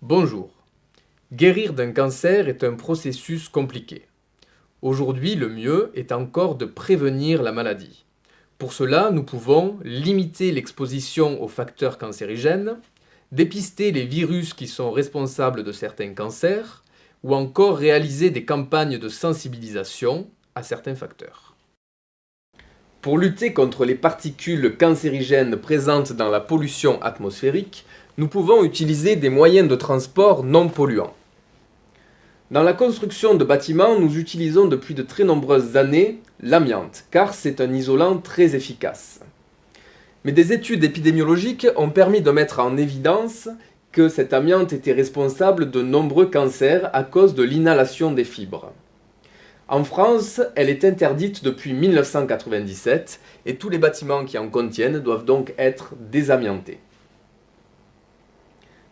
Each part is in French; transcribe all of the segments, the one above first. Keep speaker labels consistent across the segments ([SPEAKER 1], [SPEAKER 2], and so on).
[SPEAKER 1] Bonjour. Guérir d'un cancer est un processus compliqué. Aujourd'hui, le mieux est encore de prévenir la maladie. Pour cela, nous pouvons limiter l'exposition aux facteurs cancérigènes, dépister les virus qui sont responsables de certains cancers, ou encore réaliser des campagnes de sensibilisation à certains facteurs. Pour lutter contre les particules cancérigènes présentes dans la pollution atmosphérique, nous pouvons utiliser des moyens de transport non polluants. Dans la construction de bâtiments, nous utilisons depuis de très nombreuses années l'amiante, car c'est un isolant très efficace. Mais des études épidémiologiques ont permis de mettre en évidence que cet amiante était responsable de nombreux cancers à cause de l'inhalation des fibres. En France, elle est interdite depuis 1997 et tous les bâtiments qui en contiennent doivent donc être désamiantés.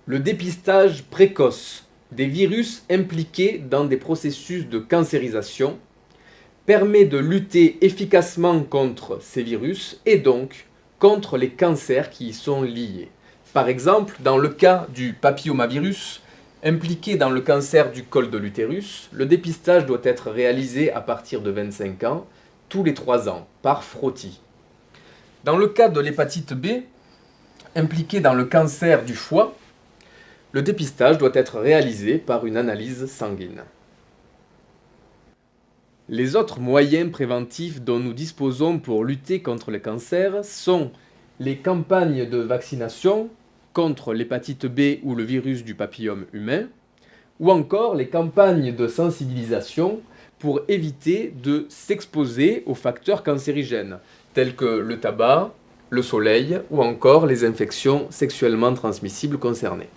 [SPEAKER 1] Le dépistage précoce des virus impliqués dans des processus de cancérisation permet de lutter efficacement contre ces virus et donc contre les cancers qui y sont liés. Par exemple, dans le cas du papillomavirus, impliqué dans le cancer du col de l'utérus, le dépistage doit être réalisé à partir de 25 ans, tous les 3 ans, par frottis. Dans le cas de l'hépatite B, impliqué dans le cancer du foie, le dépistage doit être réalisé par une analyse sanguine. Les autres moyens préventifs dont nous disposons pour lutter contre le cancer sont les campagnes de vaccination contre l'hépatite B ou le virus du papillome humain, ou encore les campagnes de sensibilisation pour éviter de s'exposer aux facteurs cancérigènes, tels que le tabac, le soleil ou encore les infections sexuellement transmissibles concernées.